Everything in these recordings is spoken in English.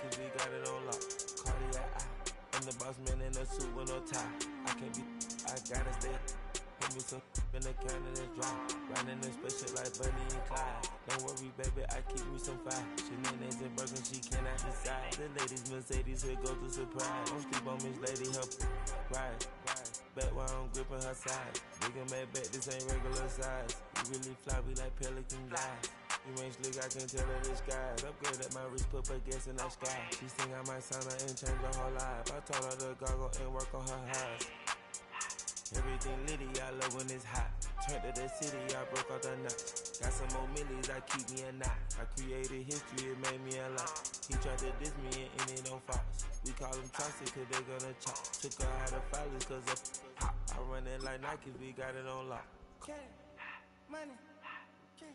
Nike, we got it on lock. Cardiac eye. I'm the boss man in a suit with no tie. I can't be, I gotta stay. Hit me some in the can and it's dry. Riding in spaceship like Bunny and Clyde. Don't worry, baby, I keep me some fire. Shenanigans and broken, she cannot decide. The ladies Mercedes, here go to surprise. Don't sleep on Miss Lady, help ride. Back while I'm gripping her side. Nigga mad back, this ain't regular size. You really fly, we like pelican guys. You ain't slick, I can tell her the skies. Upgrade at my wrist, put her gas in the sky. She think I might sign her and change her whole life. I told her to goggle and work on her highs. Everything litty, I love when it's hot. Turned to the city, I broke out the nuts. Got some more millies, I keep me a knot. I created history, it made me a lot. He tried to diss me and it on Fox. We call them Chauncey, cause they gonna chop. Took her out of filers, cause of hot. I run it like Nike, we got it on lock. Cash, money, cash, cash,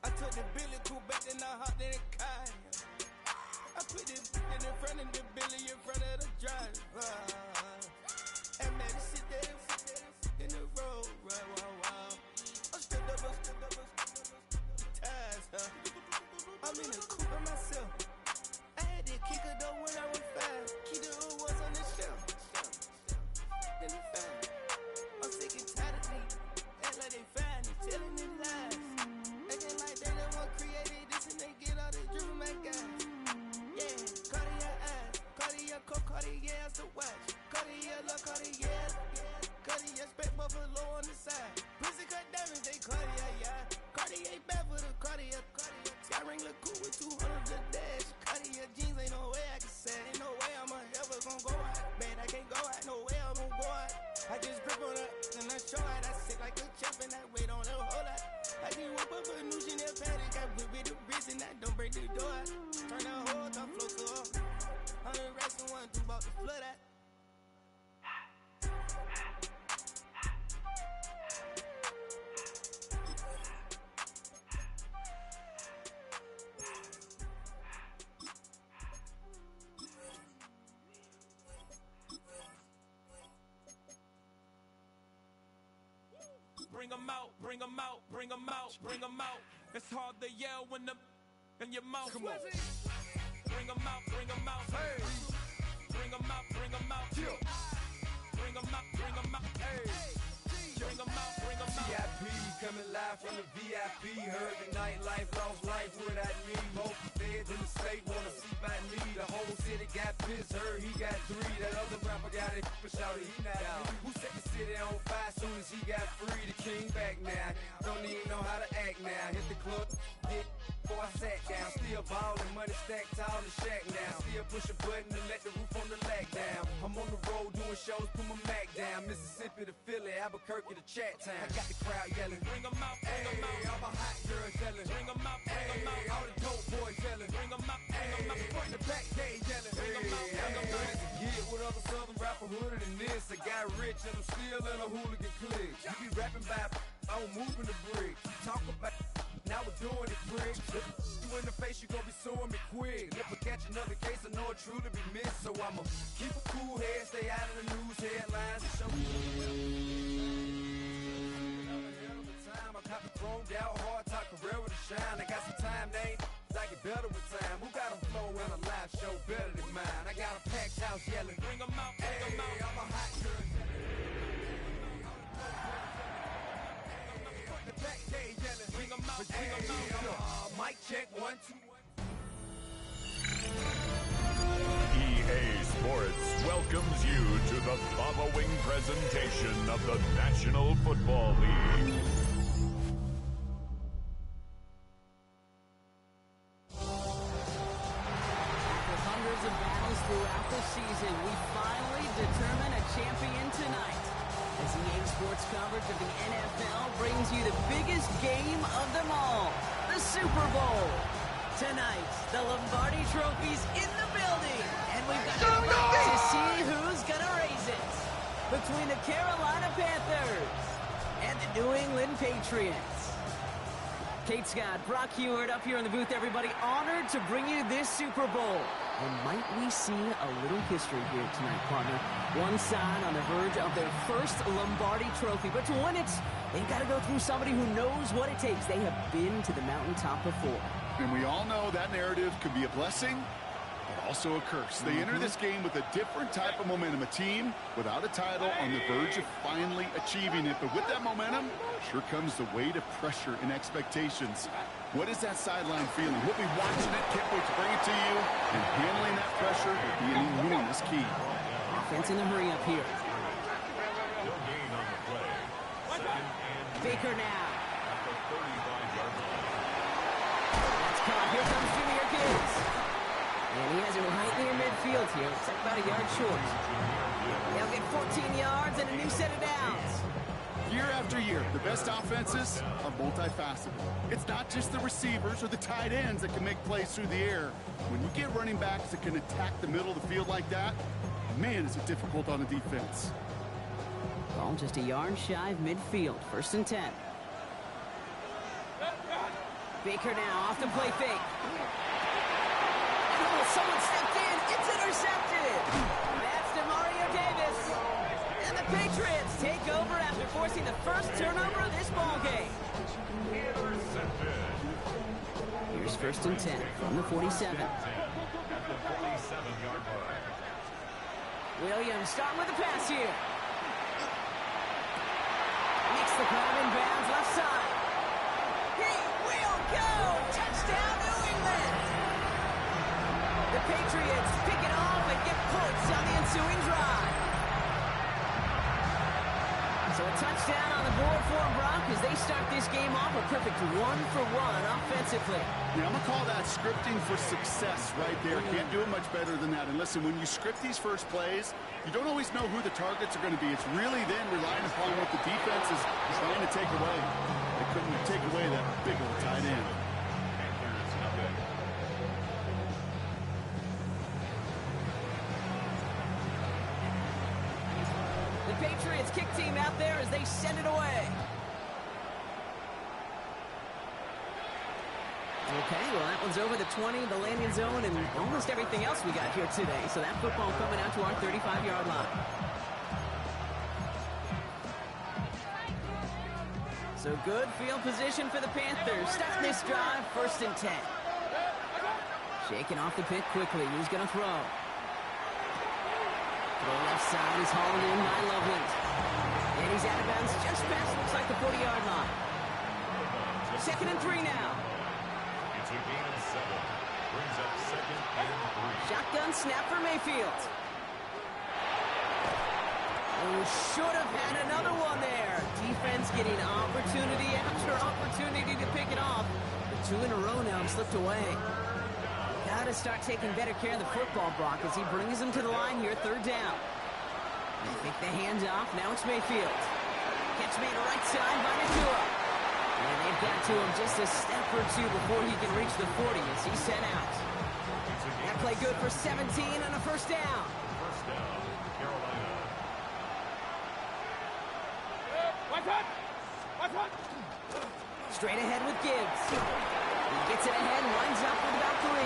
I took the Billy Cool back and I hopped in the car. I put it in front of the Billy in front of the driver. And man, sit there in the road, right, wow. I'm still double, ties, huh? I'm in the coupe by myself. I had to kick her though when I was 5. Keep the old ones on the shelf. In the fire. I'm sick and tired of me. Act like they fine and telling me lies. Acting like they the one created this and they get all the driven my guys. Yeah, Cartier eyes, Cartier coat, Cartier as the watch. Cartier look, Cartier, Cartier spec buffalo on the side. Pussy cut diamonds, they Cartier, yeah. Cartier bad for the Cartier. Sky ring look cool with 200 the dash. Cartier jeans, ain't no way I can say. Ain't no way I'm ever gonna go out. Man, I can't go out, no way I'm gonna go out. I just grip on her and I show out. I sit like a champ and I wait on her whole lot. I just whip up a new Chanel paddock. I whip with the wrist and I don't break the door out. Turn the whole top floor to her. 100 racks and 1 2 about to flood out. Bring 'em out, bring 'em out, bring 'em out, bring 'em out. It's hard to yell when the in your mouth. Come on. Bring 'em out, bring 'em out. Hey. Bring 'em out, bring 'em out. Yeah. Bring 'em out, bring 'em out. Hey. Bring 'em out, bring 'em out. VIP coming live from the VIP. Heard the nightlife, lost life without me. Most feds in the state wanna see by me. The whole city got pissed, heard he got 3. That other rapper got it, but shouted he not out. Who set the city on fire soon as he got free? The king back now, don't even know how to act now. Hit the club, hit before I sat down. Still ballin', money stacked tall in the shack now. Still push a button to let the roof on the lag down. I'm on the road doing shows, put my Mac down. Mississippi to Philly, Albuquerque to Chat Town. I got the crowd yelling, Bring 'em out, bring 'em out. all my hot girls yelling, Bring 'em out, bring 'em out. all the dope boys yelling, Bring 'em out, bring 'em out. front the back gate yelling, Bring 'em out, bring 'em out. good as a get with other southern rapper hooded than this. I got rich and I'm still in a hooligan clique. You be rapping by, I'm moving the brick. You talk about, now we're doing it quick. You in the face, you gon' be suing me quick. If I catch another case, I know it truly be missed. So I'ma keep a cool head, stay out of the news headlines, and show me time. I caught the chromed out, hard talk career with a shine. I got some time, they ain't I get better with time. Who got them flow in a live show better than mine? I got a packed house yelling, Bring 'em out, bring 'em out. I'm a hot girl. The back gate yelling, Bring 'em out, bring 'em out. mic check 1 2 EA Sports welcomes you to the following presentation of the National Football League. After hundreds of battles throughout the season, we finally determine a champion tonight. As EA Sports coverage of the NFL brings you the biggest game of them all, the Super Bowl. Tonight, the Lombardi Trophy's in the building, and we've got a fight to see who's gonna raise it. Between the Carolina Panthers and the New England Patriots. Kate Scott, Brock Heward up here in the booth, everybody. Honored to bring you this Super Bowl. And might we see a little history here tonight, partner? One side on the verge of their first Lombardi trophy. But to win it, they've got to go through somebody who knows what it takes. They have been to the mountaintop before. And we all know that narrative could be a blessing, but also a curse. They enter this game with a different type of momentum. A team without a title on the verge of finally achieving it. But with that momentum, sure comes the weight of pressure and expectations. What is that sideline feeling? We'll be watching it. Can't wait to bring it to you. And handling that pressure will be an enormous key. Offense in the hurry up here. Baker now. That's caught. Here comes Junior Gibbs. And he has it right near midfield here. It's about a yard short. They'll get 14 yards and a new set of downs. Year after year, the best offenses are multifaceted. It's not just the receivers or the tight ends that can make plays through the air. When you get running backs that can attack the middle of the field like that, man, is it difficult on the defense. Ball just a yard shy of midfield. 1st and 10. Baker now off the play fake. Oh, someone stepped in. It's intercepted. That's DeMario Davis. And the Patriots take over after forcing the first turnover of this ball game. Here's 1st and 10 from the 47. Williams starting with the pass here. Makes the grab in bounds left side. He will go! Touchdown, New England! The Patriots pick it off and get points on the ensuing drive. So a touchdown on the board for Brock as they start this game off a perfect 1-for-1 offensively. Yeah, I'm going to call that scripting for success right there. Can't do it much better than that. And listen, when you script these first plays, you don't always know who the targets are going to be. It's really then relying upon what the defense is trying to take away. They couldn't take away that big old tight end. The Patriots kick team out there as they send it away. Okay, well, that one's over the 20, the landing zone, and almost everything else we got here today. So that football coming out to our 35-yard line. So good field position for the Panthers. Starting this drive, 1st and 10. Shaking off the pick quickly. He's going to throw. To the left side, he's hauled in by Loveland. And he's out of bounds just past, looks like the 40-yard line. 2nd and 3 now. It's a gain of 7. Brings up 2nd and 3. Shotgun snap for Mayfield. Oh, should have had another one there. Defense getting opportunity after opportunity to pick it off. But 2 in a row now have slipped away. Got to start taking better care of the football, Brock, as he brings them to the line here, 3rd down. They pick the hands off. Now it's Mayfield. Catch made right side by Nakua. And they've got to him just a step or 2 before he can reach the 40 as he's sent out. That play good for 17 and a 1st down. First down, Carolina. Straight ahead with Gibbs. He gets it ahead and lines up with about 3.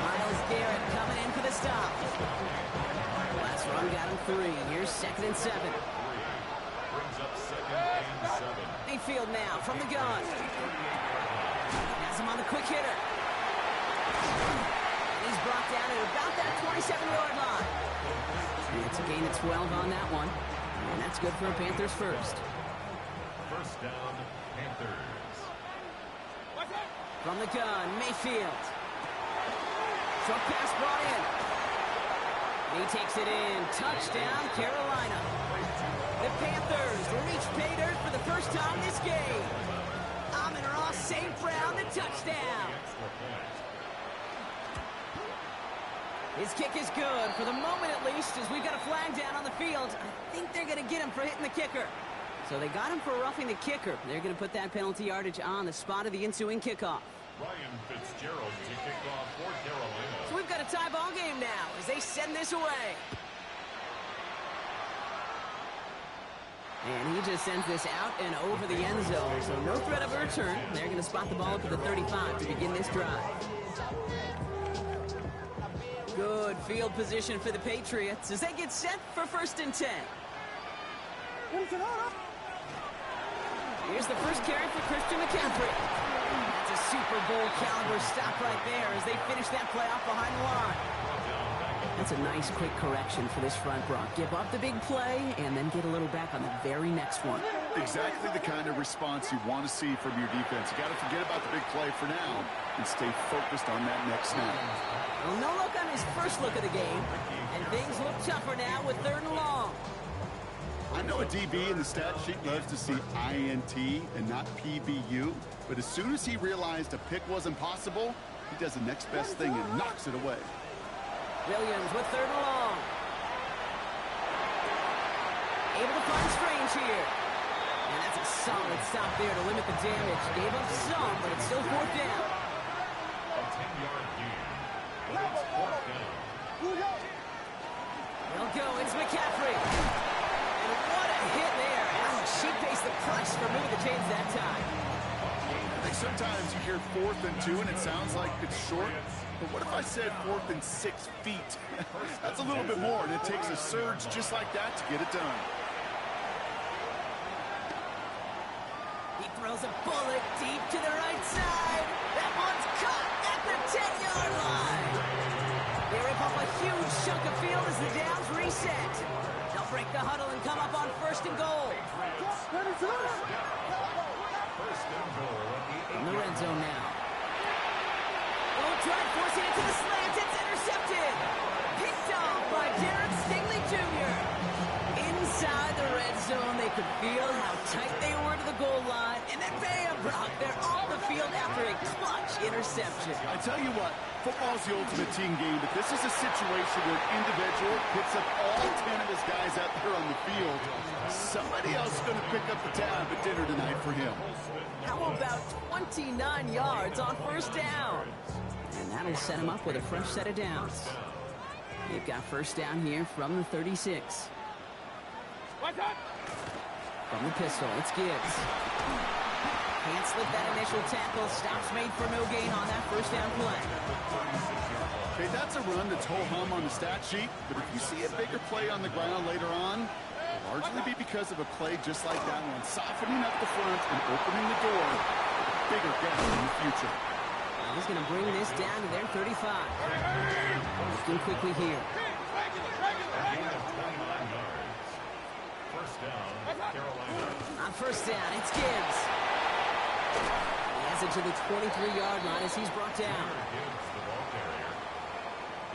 Myles Garrett coming in for the stop. Last run got him 3. Here's 2nd and 7. Brings up 2nd and 7. Mayfield now from the gun. Has him on the quick hitter. And he's brought down at about that 27-yard line. And it's a gain of 12 on that one. And that's good for a Panthers first. First down, Panthers. From the gun, Mayfield. Short pass brought in. He takes it in. Touchdown, Carolina. The Panthers reach pay dirt for the first time this game. Amon-Ra St. Brown, the touchdown. His kick is good, for the moment at least, as we've got a flag down on the field. I think they're going to get him for hitting the kicker. So they got him for roughing the kicker. They're going to put that penalty yardage on the spot of the ensuing kickoff. Ryan Fitzgerald to kick off for Carolina. So we've got a tie ball game now as they send this away. And he just sends this out and over the end zone. So no threat of a return. They're going to spot the ball up at the 35 to begin this drive. Good field position for the Patriots as they get set for 1st and 10. Here's the first carry for Christian McCaffrey. That's a Super Bowl caliber stop right there as they finish that play off behind the line. That's a nice quick correction for this front, Brock. Give up the big play and then get a little back on the very next one. Exactly the kind of response you want to see from your defense. You got to forget about the big play for now and stay focused on that next snap. Well, no look on his first look of the game, and things look tougher now with 3rd and long. I know a DB in the stat sheet loves to see INT and not PBU, but as soon as he realized a pick wasn't possible, he does the next best thing and knocks it away. Williams with 3rd and long. Able to find Strange here. And that's a solid stop there to limit the damage. Gave up some, but it's still 4th down. A 10-yard gain. It's 4th down. They'll go. It's McCaffrey. And what a hit there. Alex, she faced the press for moving the chains that time. I think sometimes you hear 4th and 2 and it sounds like it's short. But what if I said 4th and 6 feet? That's a little bit more, and it takes a surge just like that to get it done. He throws a bullet deep to the right side. That one's caught at the 10-yard line. They rip off a huge chunk of field as the downs reset. They'll break the huddle and come up on 1st and goal. In the red zone now. Try forcing it to the slant. It's intercepted. Picked off by Derek Stingley Jr. Inside the red zone, they could feel how tight they were to the goal line. And then bam, Brock, they're off the field after a clutch interception. I tell you what, football's the ultimate team game, but this is a situation where an individual picks up all 10 of his guys out there on the field. Somebody else is going to pick up the tab at dinner tonight for him. How about 29 yards on 1st down? And that'll set him up with a fresh set of downs. They've got 1st down here from the 36. From the pistol, it's Gibbs. Can't slip that initial tackle. Stops made for no gain on that 1st down play. Okay, that's a run that's ho-hum on the stat sheet, but if you see a bigger play on the ground later on, it'll largely be because of a play just like that one, softening up the front and opening the door for a bigger gap in the future. He's going to bring this down to their 35. Looking quickly here. On 1st down, it's Gibbs. He has it to the 23-yard line as he's brought down.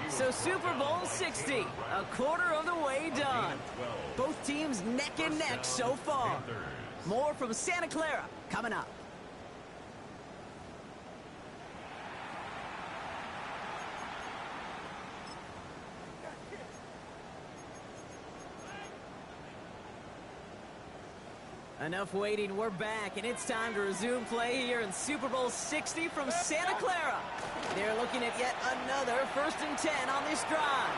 So Super Bowl 60, a quarter of the way done. Both teams neck and neck so far. More from Santa Clara coming up. Enough waiting, we're back, and it's time to resume play here in Super Bowl 60 from Santa Clara. They're looking at yet another 1st and 10 on this drive.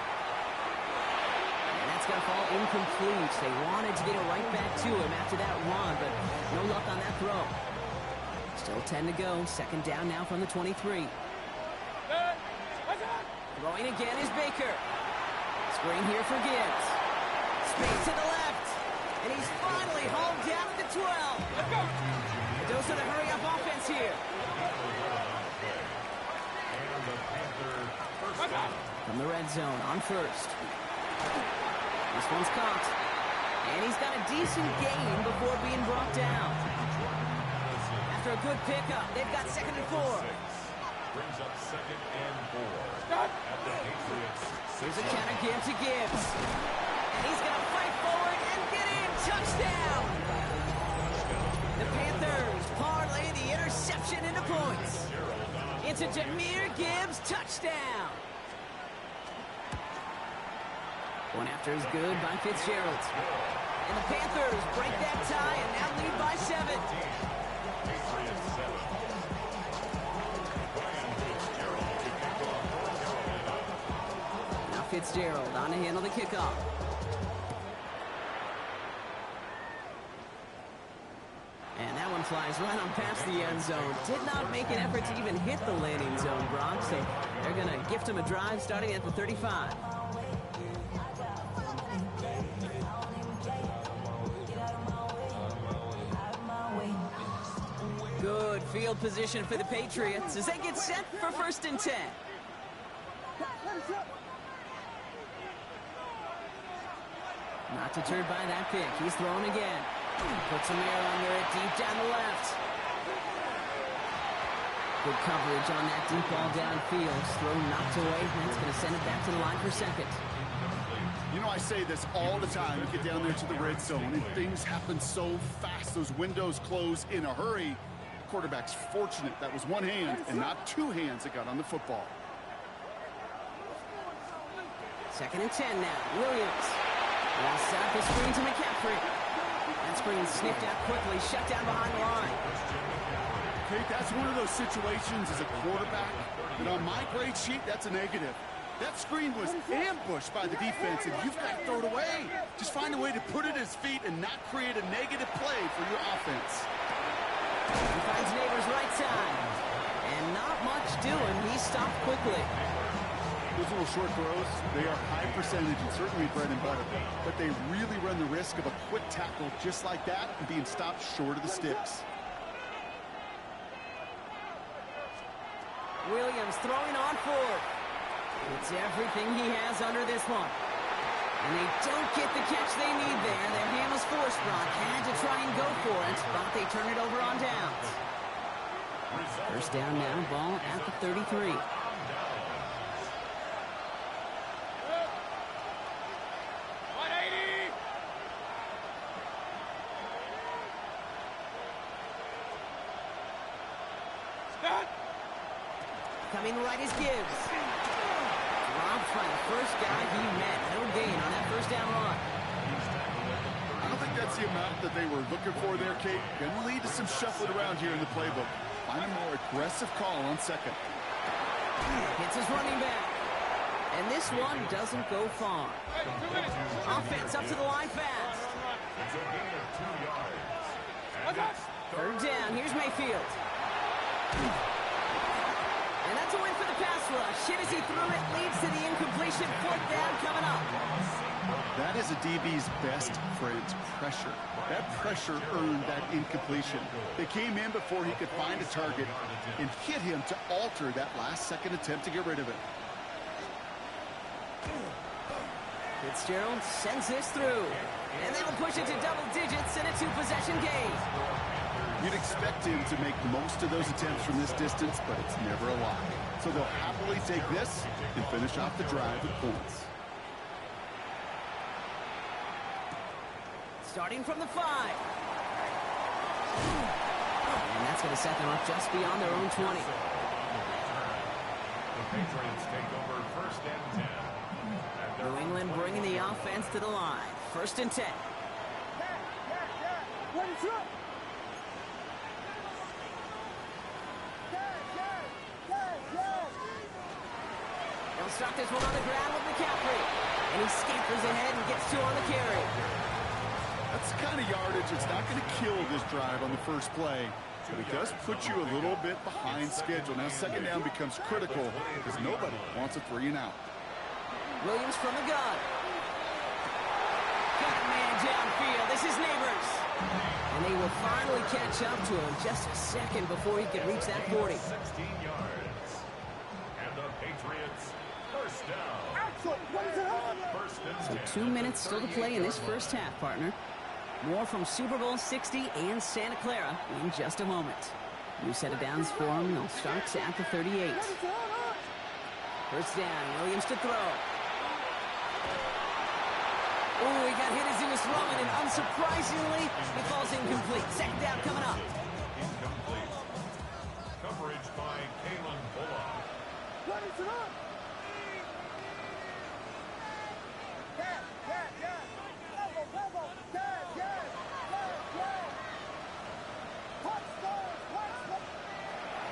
And that's going to fall incomplete. They wanted to get it right back to him after that run, but no luck on that throw. Still 10 to go, 2nd down now from the 23. Throwing again is Baker. Screen here for Gibbs. Space to the left. And he's finally hauled down at the 12. Let's go. Those are the hurry-up offense here. From the red zone on 1st. This one's caught. And he's got a decent gain before being brought down. After a good pickup, they've got 2nd and 4. Brings up 2nd and 4. At the Patriots. Here's a counter give to Gibbs. And he's going to fight forward and get in. Touchdown! The Panthers parlay the interception into points. It's a Jahmyr Gibbs touchdown. One after is good by Fitzgerald. And the Panthers break that tie and now lead by 7. Now Fitzgerald on to handle the kickoff. flies right on past the end zone. Did not make an effort to even hit the landing zone, Brock, so they're going to gift him a drive starting at the 35. Good field position for the Patriots as they get set for 1st and 10. Not deterred by that pick. He's thrown again. Puts him there under it, deep down the left. Good coverage on that deep ball downfield. Throw knocked away. That's going to send it back to the line for 2nd. You know, I say this all the time. You get down there to the red zone, and things happen so fast. Those windows close in a hurry. Quarterback's fortunate that was one hand and not two hands that got on the football. 2nd and 10 now. Williams. Will set up the screen to McCaffrey. That screen sniffed out quickly, shut down behind the line. Okay, that's one of those situations as a quarterback that on my grade sheet, that's a negative. That screen was ambushed by the defense, and you've got to throw it away. Just find a way to put it at his feet and not create a negative play for your offense. He finds Neighbors right side. And not much doing. He stopped quickly. Those little short throws, they are high percentage and certainly bread and butter. But they really run the risk of a quick tackle just like that and being stopped short of the sticks. Williams throwing on 4th. It's everything he has under this one. And they don't get the catch they need there. Their hand was forced. Brock had to try and go for it, but they turn it over on downs. 1st down now, ball at the 33. Coming right is Gibbs. Dropped by the first guy he met. No gain on that 1st down run. I don't think that's the amount that they were looking for there, Kate. Going to lead to some shuffling around here in the playbook. Find a more aggressive call on 2nd. Hits his running back. And this one doesn't go far. Offense up to the line fast. 3rd down. Here's Mayfield. And that's a win for the pass rush. Hit as he threw it, leads to the incompletion. 4th down coming up. That is a DB's best friend, pressure. That pressure earned that incompletion. They came in before he could find a target and hit him to alter that last-second attempt to get rid of it. Fitzgerald sends this through. And they will push it to double digits in a 2-possession game. You'd expect him to make most of those attempts from this distance, but it's never a lot. So they'll happily take this and finish off the drive with points. Starting from the 5. And that's going to set them up just beyond their own 20. The Patriots take over 1st and 10. New England bringing the offense to the line. 1st and 10. They'll start this one on the ground with McCaffrey. And he scampers ahead and gets 2 on the carry. That's the kind of yardage that's not going to kill this drive on the first play, but it does put you a little bit behind schedule. Now 2nd down becomes critical because nobody wants a 3 and out. Williams from the gun. Got a man downfield. This is Neighbors. And they will finally catch up to him just a second before he can reach that 40. 16 yards. And the Patriots, 1st down. So 2 minutes still to play in this 1st half, partner. More from Super Bowl 60 and Santa Clara in just a moment. New set of downs for them. They'll start at the 38. 1st down. Williams to throw. Oh, he got hit as he was throwing, and unsurprisingly, he falls incomplete. 2nd down coming up. Incomplete. Coverage by Kalen Bullock.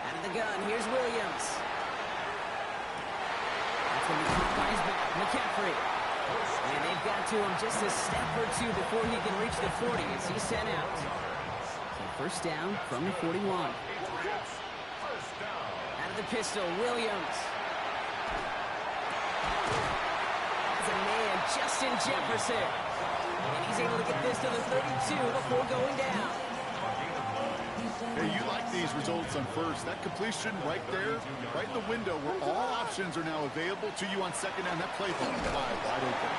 Out of the gun, here's Williams. That's going to be caught by his back. McCaffrey. And they've got to him just a step or 2 before he can reach the 40 as he's sent out. So First down from the 41. Out of the pistol, Williams. Has a man, Justin Jefferson. And he's able to get this to the 32 before going down. Hey, you like these results on first. That completion right there, right in the window where all options are now available to you on second down. That play ball wide open.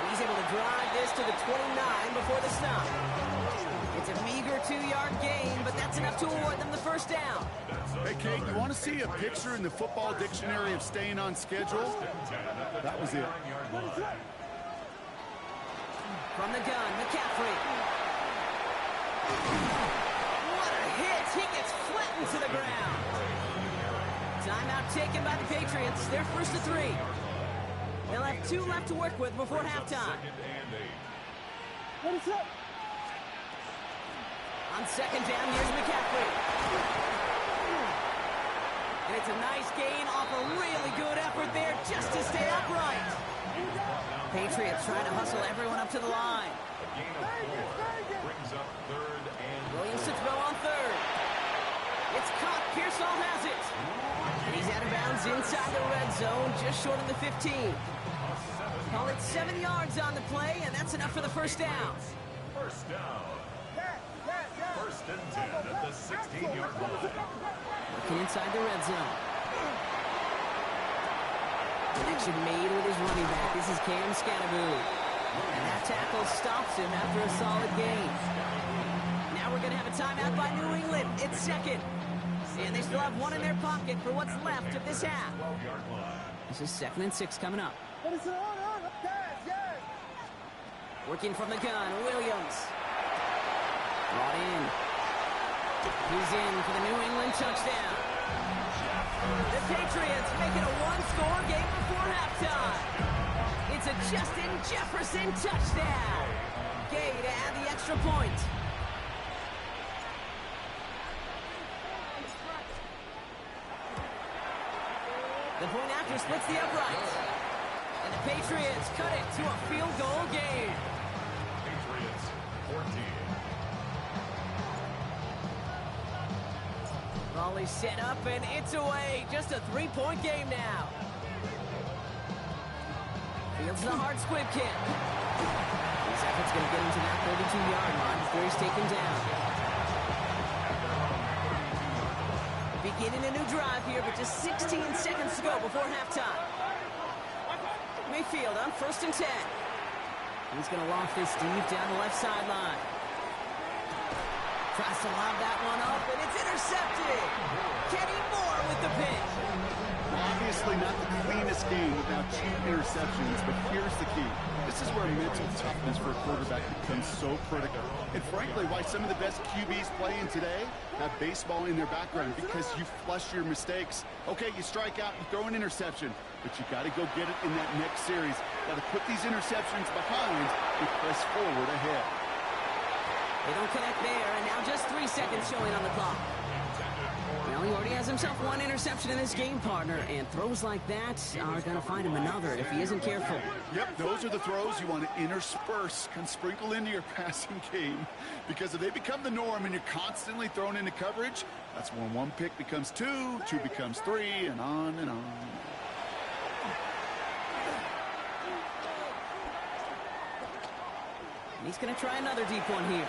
He's able to drive this to the 29 before the stop. It's a meager 2-yard gain, but that's enough to award them the first down. Hey, Kate, you want to see a picture in the football dictionary of staying on schedule? That was it. From the gun, McCaffrey. What a hit! He gets flattened to the ground. Timeout taken by the Patriots. They're first to 3. They'll have 2 left to work with before halftime. What is up? On second down, here's McCaffrey. And it's a nice gain off a really good effort there just to stay upright. Patriots trying to hustle everyone up to the line. Williams to throw on third. It's caught. Pearsall has it. And he's out of bounds inside the red zone, just short of the 15. Call it 7 yards on the play, and that's enough for the first down. First down. First and 10 at the 16-yard line. Looking inside the red zone. Connection made with his running back. This is Cam Scatteroo. And that tackle stops him after a solid gain. Now we're going to have a timeout by New England. It's second. And they still have 1 in their pocket for what's left of this half. This is 2nd and 6 coming up. Working from the gun, Williams. Brought in. He's in for the New England touchdown. The Patriots make it a 1-score game before halftime. It's a Justin Jefferson touchdown. Gay to add the extra point. The point after splits the uprights. And the Patriots cut it to a field goal game. Patriots 14. Volley set up and it's away. Just a 3-point game now. Fields the hard squib kick. His effort's going to get him to that 32-yard line before he's taken down. Beginning a new drive here, but just 16 seconds to go before halftime. Mayfield on 1st and 10. He's going to loft this deep down the left sideline. Tries to lob that one up, and it's intercepted. Kenny Moore with the pick. Obviously not the cleanest game without 2 interceptions, but here's the key. This is where mental toughness for a quarterback becomes so critical. And frankly, why some of the best QBs playing today have baseball in their background, because you flush your mistakes. Okay, you strike out, you throw an interception, but you got to go get it in that next series. Got to put these interceptions behind and press forward ahead. They don't connect there, and now just 3 seconds showing on the clock. Well, he already has himself 1 interception in this game, partner, and throws like that are going to find him another if he isn't careful. Yep, those are the throws you want to intersperse and sprinkle into your passing game, because if they become the norm and you're constantly thrown into coverage, that's when 1 pick becomes 2, 2 becomes 3, and on and on. And he's going to try another deep one here.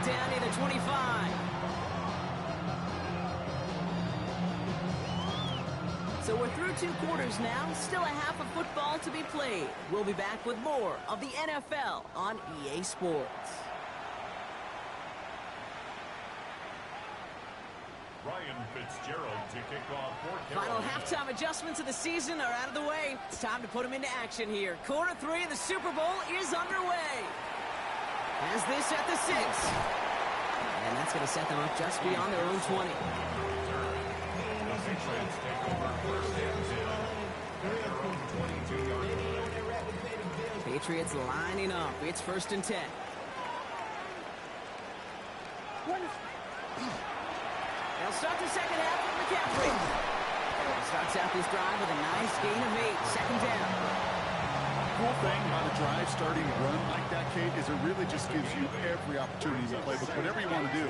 Down to the 25. So we're through 2 quarters now. Still a half of football to be played. We'll be back with more of the NFL on EA Sports. Ryan Fitzgerald to kick off for Final Carolina. halftime adjustments of the season are out of the way. It's time to put them into action here. Quarter 3 of the Super Bowl is underway. Has this at the 6. And that's going to set them up just beyond their own 20. Patriots lining up. It's 1st and 10. They'll start the second half with McCaffrey. Starts out this drive with a nice gain of 8. Second down. Cool thing about a drive starting a run like that, Kate, is it really just gives you every opportunity in the playbook, whatever you want to do.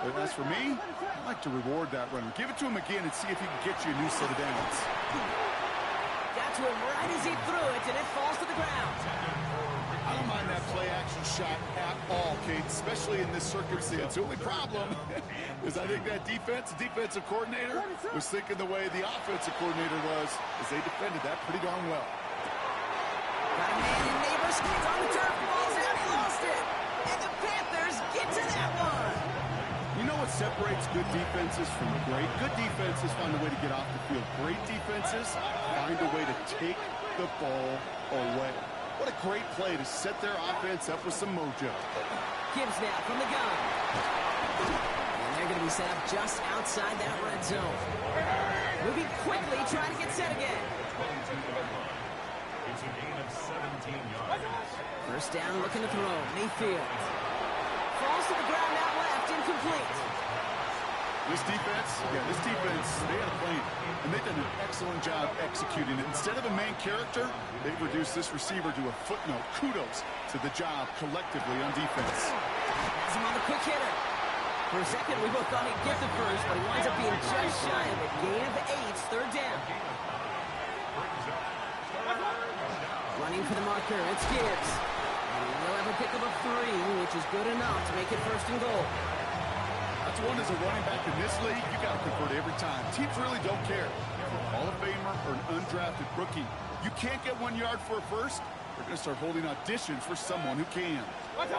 But as for me, I like to reward that runner. Give it to him again and see if he can get you a new set of downs. Got to him right as he threw it, and it falls to the ground. I don't mind that play-action shot at all, Kate, especially in this circumstance. The only problem is I think that defensive coordinator was thinking the way the offensive coordinator was, as they defended that pretty darn well. Got a man in Neighbors, he's on the turf, falls out, he lost it. And the Panthers get to that one. You know what separates good defenses from great? Good defenses find a way to get off the field. Great defenses find a way to take the ball away. What a great play to set their offense up with some mojo. Gibbs now from the gun. And they're going to be set up just outside that red zone. Moving quickly, trying to get set again. It's a gain of 17 yards. First down, looking to throw. Mayfield. Falls to the ground out left, incomplete. This defense, they had a plan, and they've done an excellent job executing it. Instead of a main character, they've reduced this receiver to a footnote. Kudos to the job collectively on defense. Has him on the quick hitter. For a second, we both thought he'd get the first, but he winds up being just shy of a gain of 8. Third down. Running for the marker, it's Gibbs. And he'll have a pick of a 3, which is good enough to make it first and goal. That's one as a running back in this league, you got to convert every time. Teams really don't care. If you're a Hall of Famer or an undrafted rookie, you can't get 1 yard for a first, they're going to start holding auditions for someone who can. And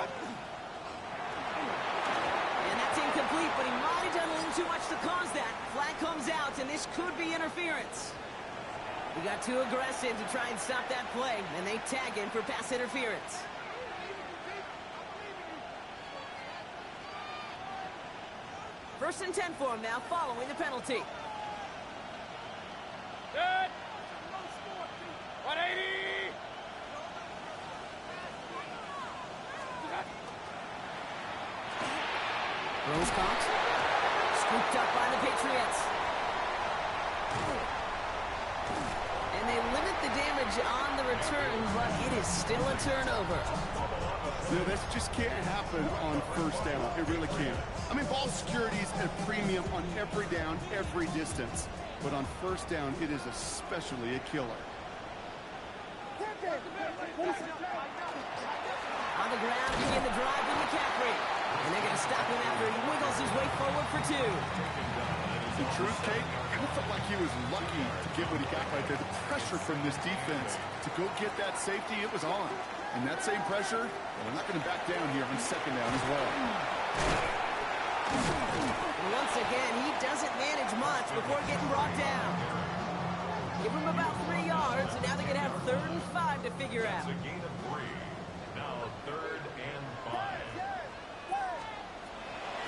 that's incomplete, but he might have done a little too much to cause that. Flag comes out, and this could be interference. He got too aggressive to try and stop that play, and they tag him for pass interference. First and 10 for him now, following the penalty. Good. 180. Rose caught. Scooped up by the Patriots. And they limit the damage on the return, but it is still a turnover. No, this just can't happen on first down. It really can't. I mean, ball security is a premium on every down, every distance. But on first down, it is especially a killer. On the ground, begin the drive with McCaffrey. And they're going to stop him after he wiggles his way forward for 2. The truth, Kate, it felt like he was lucky to get what he got right there. The pressure from this defense to go get that safety, it was on. And that same pressure, they're not going to back down here on second down as well. Once again, he doesn't manage much before getting brought down. Give him about 3 yards, and now they're going to have 3rd and 5 to figure out. It's a gain of 3. Now 3rd and 5.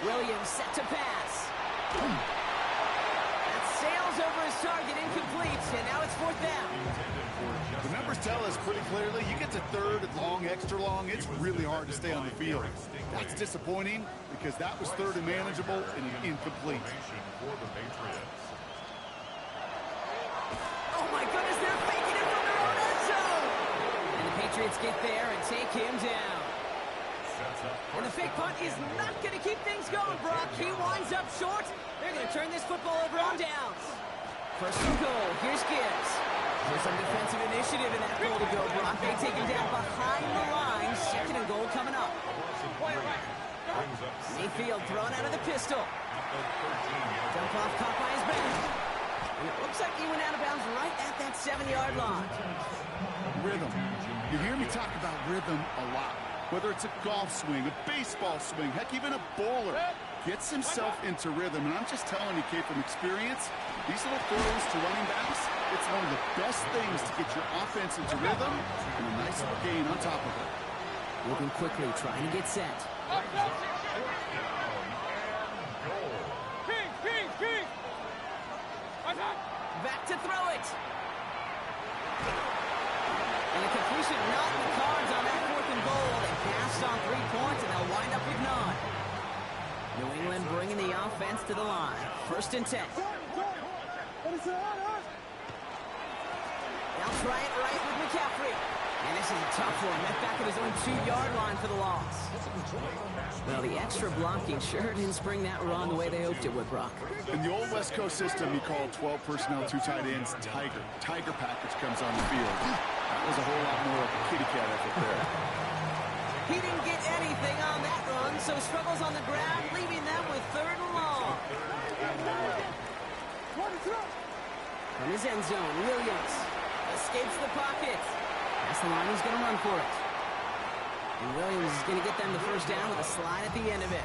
Williams set to pass. That sails over his target, incomplete, and now it's 4th down. The numbers tell us pretty clearly, you get to 3rd and long, extra long, it's really hard to stay on the field. That's disappointing because that was 3rd and manageable and incomplete. For the Patriots. Oh my goodness, they're faking it from their own end zone! And the Patriots get there and take him down. And the fake punt is not going to keep things going, Brock. He winds up short. They're going to turn this football over on downs. First and goal. Here's Gibbs. There's some defensive initiative in that goal to go, Brock. They take him down behind the line. 2nd and goal coming up. Mayfield thrown out of the pistol. Dump off caught by his back. And it looks like he went out of bounds right at that 7-yard line. Rhythm. You hear me talk about rhythm a lot. Whether it's a golf swing, a baseball swing, heck, even a bowler gets himself into rhythm. And I'm just telling you, Kate, from experience, these little throws to running backs, it's one of the best things to get your offense into rhythm and a nice little gain on top of it. Moving quickly, trying to get set. Back to throw it. And a completion not in the cards on that 4th and goal. They passed on 3 points, and they'll wind up with none. New England bringing the offense to the line. 1st and 10. They'll try it right with McCaffrey. And this is a tough one. Met back at his own 2-yard line for the loss. Well, the extra blocking sure didn't spring that run the way they hoped it would, Brock. In the old West Coast system, you call 12 personnel, 2 tight ends, Tiger. Tiger package comes on the field. That was a whole lot more of a kitty cat effort there. He didn't get anything on that run, so struggles on the ground, leaving them with 3rd and long. From his end zone, Williams escapes the pocket. That's the line he's going to run for it. And Williams is going to get them the first down with a slide at the end of it.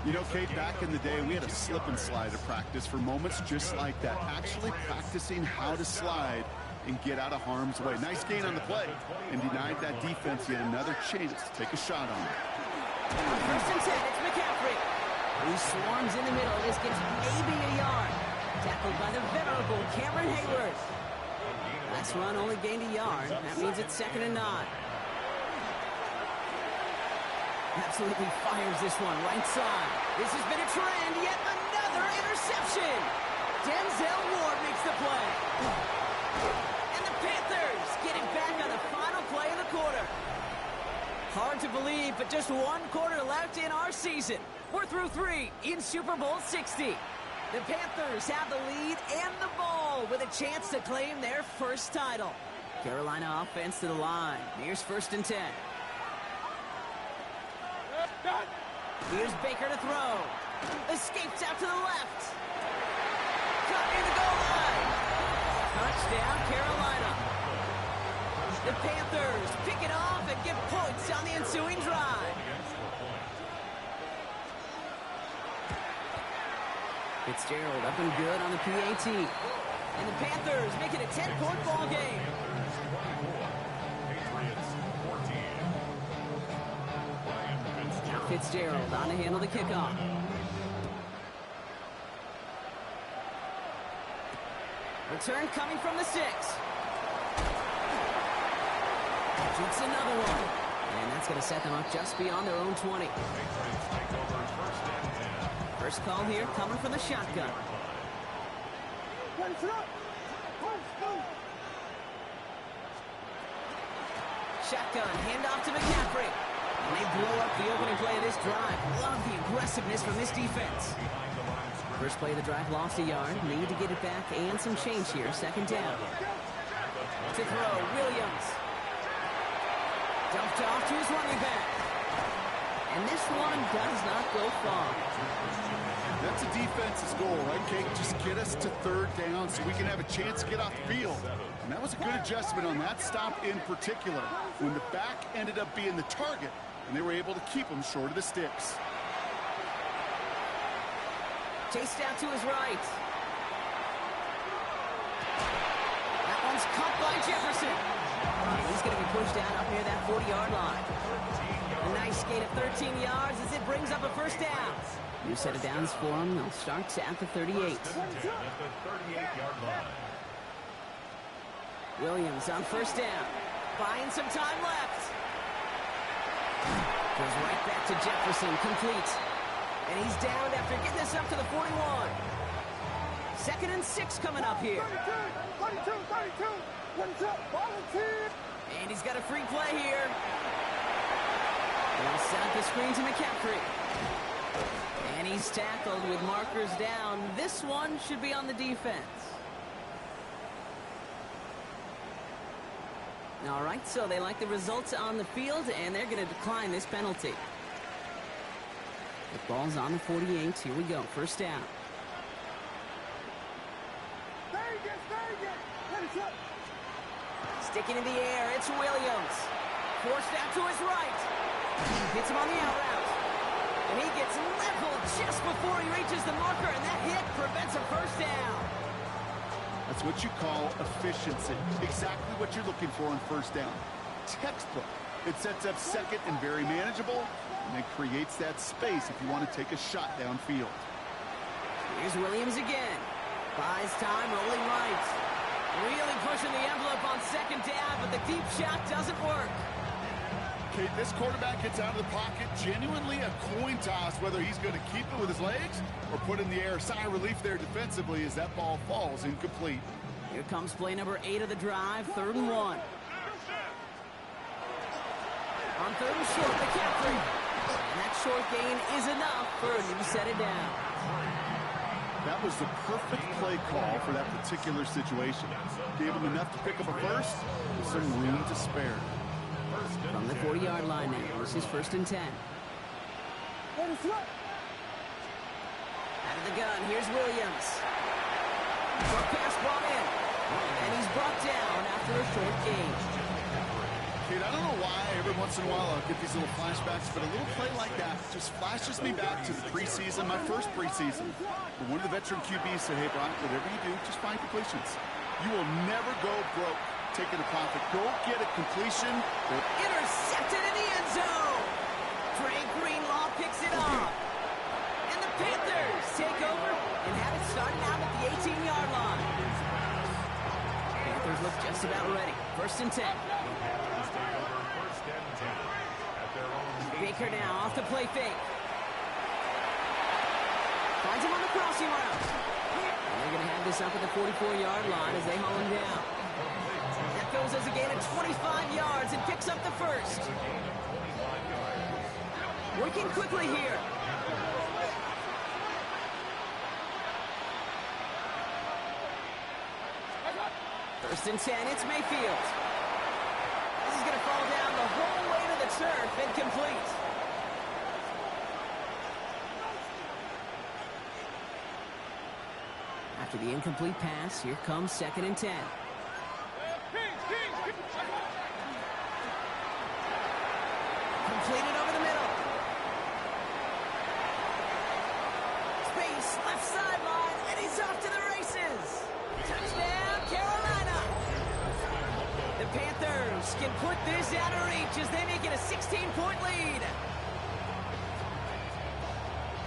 You know, Kate, back in the day, we had a slip and slide to practice for moments just like that. Actually practicing how to slide and get out of harm's way. Nice gain on the play, and denied that defense yet another chance to take a shot on it. First and 10, it's McCaffrey, who swarms in the middle. This gets maybe a yard. Tackled by the venerable Cameron Hayward. Last run only gained a yard. That means it's 2nd and 9. Absolutely fires this one right side. This has been a trend. Yet another interception. Denzel Ward makes the play. And the Panthers get it back on the final play of the quarter. Hard to believe, but just 1 quarter left in our season. We're through 3 in Super Bowl 60. The Panthers have the lead and the ball with a chance to claim their first title. Carolina offense to the line. Here's 1st and 10. Here's Baker to throw. Escapes out to the left. Caught near the goal line. Touchdown, Carolina. The Panthers pick it off and get points on the ensuing drive. Fitzgerald up and good on the PAT. And the Panthers make it a 10-point ball game. Now Fitzgerald on to handle the kickoff. Return coming from the 6. Shoots another one. And that's going to set them up just beyond their own 20. First call here coming from the shotgun. Shotgun, handoff to McCaffrey. And they blow up the opening play of this drive. Love the aggressiveness from this defense. First play of the drive, lost a yard. Need to get it back and some change here. 2nd down. To throw, Williams. Dumped off to his running back. And this one does not go far. That's a defense's goal, right, Kate? Just get us to 3rd down so we can have a chance to get off the field. And that was a good adjustment on that stop in particular, when the back ended up being the target, and they were able to keep him short of the sticks. Chased out to his right. That one's caught by Jefferson. And he's going to be pushed out up near that 40-yard line. A nice gain of 13 yards as it brings up a first down. New set of downs for them. They'll start at the 38. Williams on first down. Buying some time left. Goes right back to Jefferson. Complete. And he's down after getting this up to the 41. 2nd and 6 coming up here. 32. And he's got a free play here. They'll set up the screen to McCaffrey. And he's tackled with markers down. This one should be on the defense. All right, so they like the results on the field, and they're going to decline this penalty. The ball's on the 48. Here we go. First down. Sticking in the air. It's Williams. Forced out to his right. Hits him on the out route. And he gets leveled just before he reaches the marker, and that hit prevents a first down. That's what you call efficiency. Exactly what you're looking for on first down. Textbook. It sets up 2nd and very manageable, and it creates that space if you want to take a shot downfield. Here's Williams again. Buys time, rolling right. Really pushing the envelope on 2nd down, but the deep shot doesn't work. Kate, this quarterback gets out of the pocket, genuinely a coin toss, whether he's going to keep it with his legs or put in the air. Sigh of relief there defensively as that ball falls incomplete. Here comes play number 8 of the drive, 3rd and 1. On 3rd and short, McCaffrey. And that short gain is enough for a new set it down. That was the perfect play call for that particular situation. Gave him enough to pick up a first with some room to spare. From the 40-yard line now, this is 1st and 10. Out of the gun, here's Williams. Short pass brought in. And he's brought down after a short gain. Kate, I don't know why every once in a while I'll get these little flashbacks, but a little play like that just flashes me back to the preseason, my first preseason. But one of the veteran QBs said, hey, Brock, whatever you do, just find completions. You will never go broke taking a profit. Go get a completion. Intercepted in the end zone. Frank Greenlaw picks it off. And the Panthers take over and have it started out at the 18-yard line. Panthers look just about ready. 1st and 10. Baker now off the play fake. Finds him on the crossing route. And they're going to have this up at the 44-yard line as they haul him down. That goes as a gain of 25 yards and picks up the first. Working quickly here. First and 10, it's Mayfield. This is going to fall down the whole way to the turf and complete. After the incomplete pass, here comes 2nd and 10. Completed over the middle. Space, left sideline, and he's off to the races. Touchdown, Carolina. The Panthers can put this out of reach as they make it a 16-point lead.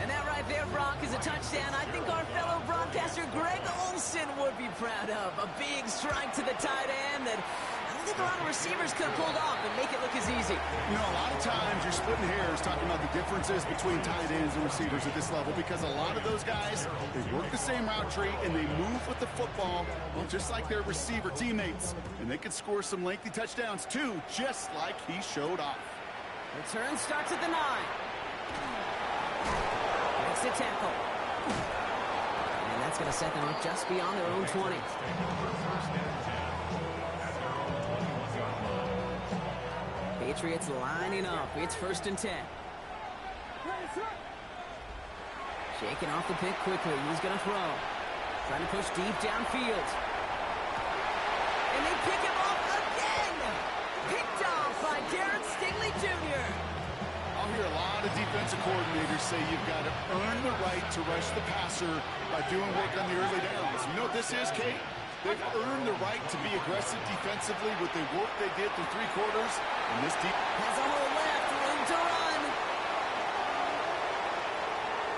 And that right there, Brock, is a touchdown I think our fellow broadcaster Greg Olsen would be proud of. A big strike to the tight end that I don't think a lot of receivers could have pulled off and make it look as easy. You know, a lot of times you're splitting hairs talking about the differences between tight ends and receivers at this level because a lot of those guys, they work the same route tree and they move with the football just like their receiver teammates. And they can score some lengthy touchdowns too, just like he showed off. Return starts at the 9. Makes the tackle. And that's going to set them up just beyond their own 20. Patriots lining up. It's 1st and 10. Shaking off the pick quickly. He's going to throw. Trying to push deep downfield. And they pick him off again. Picked off by Darren Stingley Jr. I'll hear a lot of defensive coordinators say you've got to earn the right to rush the passer by doing work on the early downs. You know what this is, Kate? They've earned the right to be aggressive defensively with the work they did through 3 quarters. And this deep has a hole left, room to run.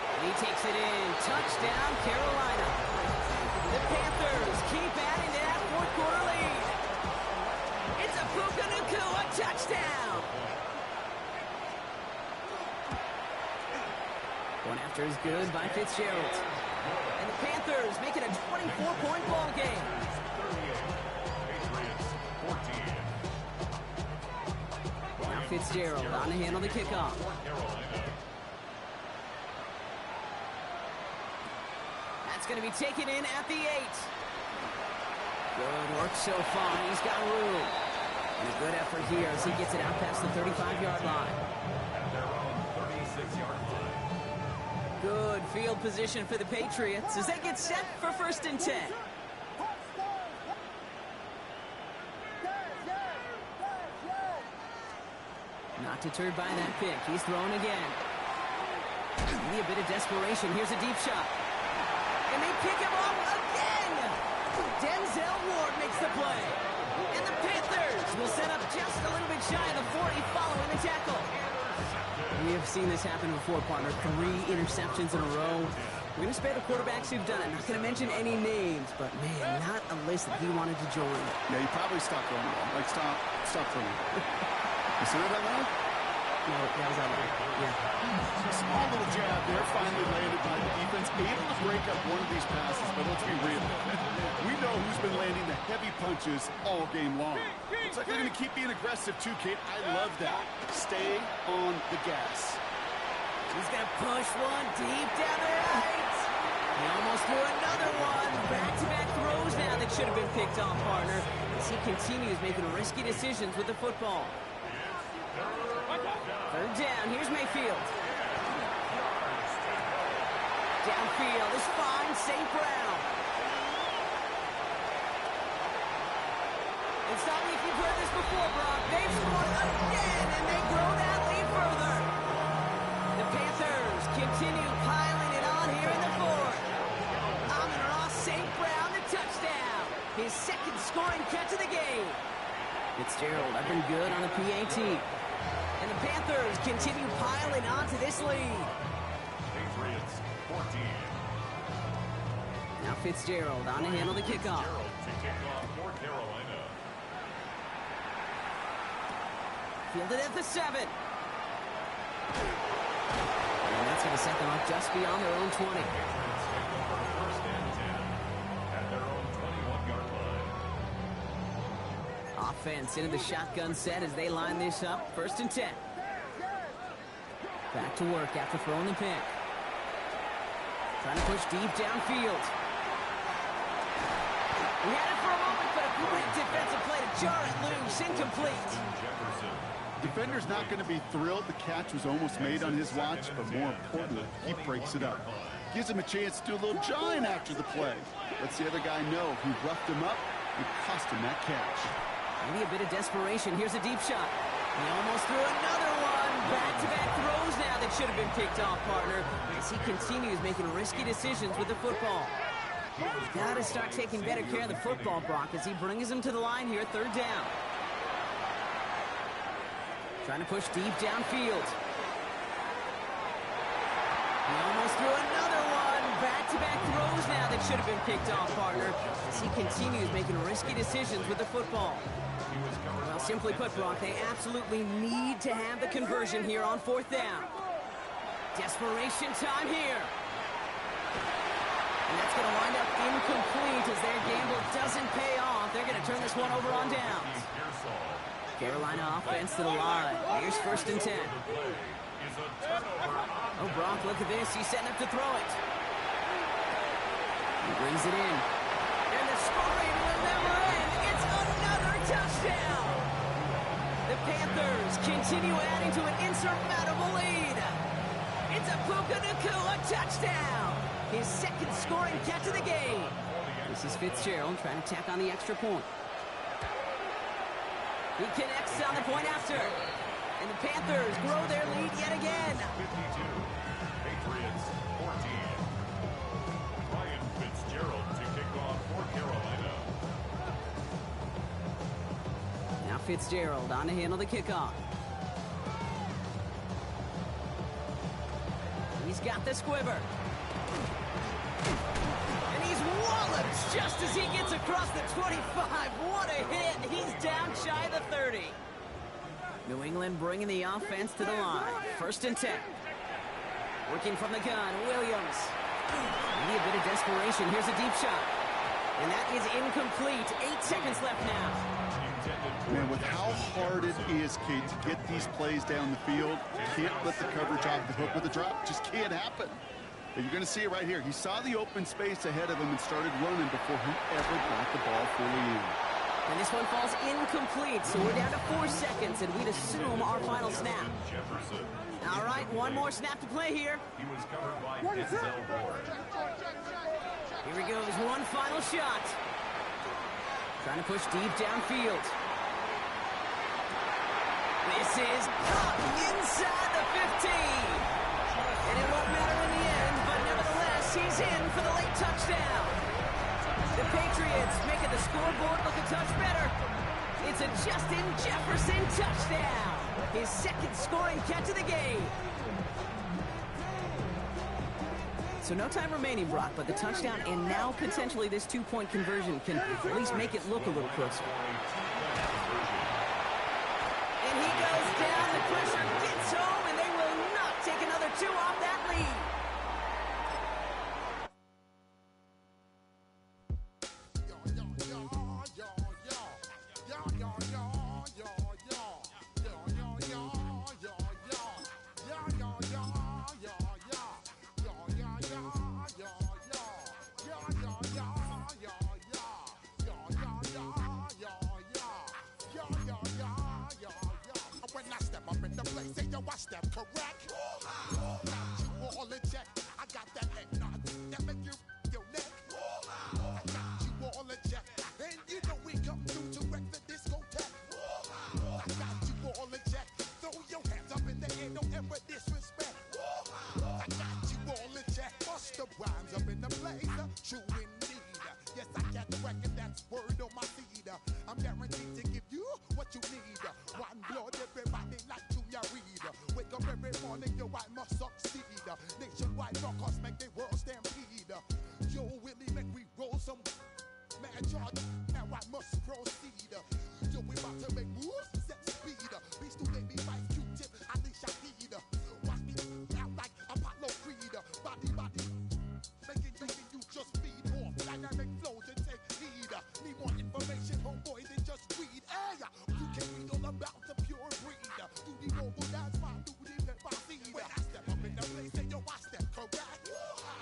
And he takes it in. Touchdown, Carolina. The Panthers keep adding to that 4th quarter lead. It's a Puka Nacua touchdown. One after is good by Fitzgerald. And the Panthers make it a 24-point ball game. Now Fitzgerald on to handle the kickoff. That's going to be taken in at the 8. Good work so far. He's got room. And a good effort here as he gets it out past the 35-yard line. Good field position for the Patriots as they get set for 1st and 10. Not deterred by that pick. He's throwing again. Maybe a bit of desperation. Here's a deep shot. And they pick him off again. Denzel Ward makes the play. And the Panthers will set up just a little bit shy of the 40 following the tackle. We have seen this happen before, partner. 3 interceptions in a row. We're going to spare the quarterbacks who've done it. Not going to mention any names, but, man, not a list that he wanted to join. Yeah, he probably stopped throwing the ball. Like, stop throwing. You see that out? No, that was out loud. Yeah. Small little jab there, finally landed by the defense. Able to break up one of these passes, but let's be real. We know who's been landing the heavy punches all game long. Looks like they're going to keep being aggressive too, Kate. I love that. Stay on the gas. He's going to push one deep down the right. He almost threw another one. Back-to-back throws now that should have been picked off, partner, as he continues making risky decisions with the football. Third down. Here's Mayfield. Downfield is fine. St. Brown. It's not like you've heard this before, Brock. They've scored again, and they grow that lead further. The Panthers continue piling it on here in the fourth. Amon-Ra St. Brown, the touchdown. His second scoring catch of the game. Fitzgerald up and good on the PAT. And the Panthers continue piling onto this lead. Patriots 14. Now Fitzgerald on to handle the kickoff. To kick off for Carolina. Fielded at the 7. And that's going to set them up just beyond their own 20. Patriots take over first and 10 at their own 21-yard line. Offense into the shotgun set as they line this up. First and 10. Back to work after throwing the pick. Trying to push deep downfield. He had it for a moment, but a great defensive play to jar it loose. Incomplete. Jefferson. Defender's not going to be thrilled. The catch was almost made on his watch, but more importantly, he breaks it up. Gives him a chance to do a little jawing after the play. Lets the other guy know he roughed him up and cost him that catch. Maybe a bit of desperation. Here's a deep shot. He almost threw another one. Back-to-back throws now that should have been picked off, partner, as he continues making risky decisions with the football. Got to start taking better care of the football, Brock, as he brings him to the line here, third down. Trying to push deep downfield. He almost threw another one. Back-to-back throws now that should have been picked off, partner, as he continues making risky decisions with the football. Well, simply put, Brock, they absolutely need to have the conversion here on fourth down. Desperation time here. And that's going to wind up incomplete as their gamble doesn't pay off. They're going to turn this one over on downs. Carolina offense to the line. Here's first and 10. Oh, Brock, look at this. He's setting up to throw it. He brings it in. And the scoring will never end. It's another touchdown. The Panthers continue adding to an insurmountable lead. It's a Puka Nacua touchdown. His second scoring catch of the game. This is Fitzgerald trying to tack on the extra point. He connects on the point after. And the Panthers grow their lead yet again. 52. Patriots 14. Ryan Fitzgerald to kick off for Carolina. Now Fitzgerald on to handle the kickoff. He's got the squiver. And he's walloped just as he gets across the 25. What a hit. He's down shy of the 30. New England bringing the offense to the line. First and 10. Working from the gun, Williams. Maybe a bit of desperation. Here's a deep shot. And that is incomplete. 8 seconds left now. Man, with how hard it is, Kate, to get these plays down the field, can't let the coverage off the hook with a drop. Just can't happen. But you're going to see it right here. He saw the open space ahead of him and started running before he ever got the ball fully in. And this one falls incomplete, so we're down to 4 seconds, and we'd assume our final snap. Jefferson. All right, one more snap to play here. He was covered by Denzel Ward. Here he goes, one final shot. Trying to push deep downfield. This is up inside the 15. And it won't matter in the end, but nevertheless, he's in for the late touchdown. The Patriots making the scoreboard look a touch better. It's a Justin Jefferson touchdown. His second scoring catch of the game. So no time remaining, Brock, but the touchdown and now potentially this two-point conversion can at least make it look a little closer. And he goes place, say yo, I step correct. Got you all in check. I got that eggnog that make you your neck. I got you all in check. And you know we come through to wreck the discotheque. I got you all in check. Throw your hands up in the air, don't ever disrespect. I got you all in check. Bust the rhymes up in the blazer. True indeed. Yes, I got the record, that's word on my seed. I'm guaranteed to give you what you need. One blood, everybody like Junior Reed. Wake up every morning, yo, I must succeed. Nationwide rockers make the world stampede. Yo, Willie, make we roll some mad charge. Now I must proceed. Yo, we about to make moves, set speed. Beast to baby, Vice Q-tip, Alicia Heed. Watch me out like Apollo Creed. Body, making you just feed off dynamic flows and take heed. Need more information, homeboy, than just read. Hey, you can read all about the pure breed. Do the mobile dance, fine, do the pepper seed. When I step up in the place, say yo, I step correct.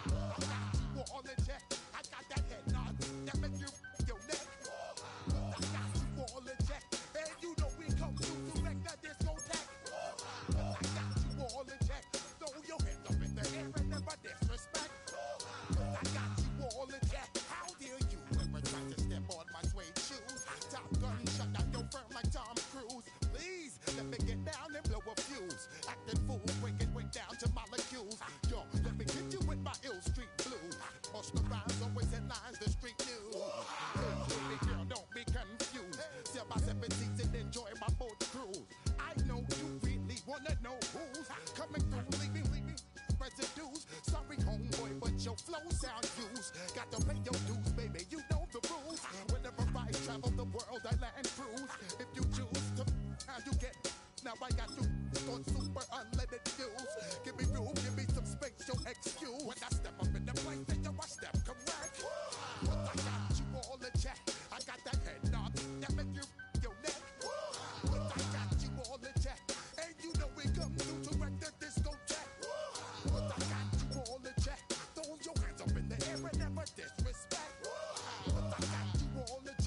I got you all in check. I got that head nod that make you your neck. I got you all in check. And you know we come through to wreck the discotheque. I got you all in check. Throw your hands up in the air and never disrespect. I got you all in check. How dare you ever try to step on my suede shoes? Top Gun shut down your firm like Tom Cruise. Please let me get down and blow a fuse. Acting fool, breaking way down to molecules. Yo, let me hit you with my ill street blues. Bust the rhymes, always in lines, the street news. Baby girl, don't be confused. Sell my 7 seats and enjoy my boat cruise. I know you really wanna know who's coming through, leaving residues. Sorry, homeboy, but your flow sound used. Got to pay your dues, baby, you know the rules. Whenever I travel the world, I land cruise. If you choose to, how you get. Now I got you on super unleaded fuels. Give me room, give me some space, your excuse. When I step up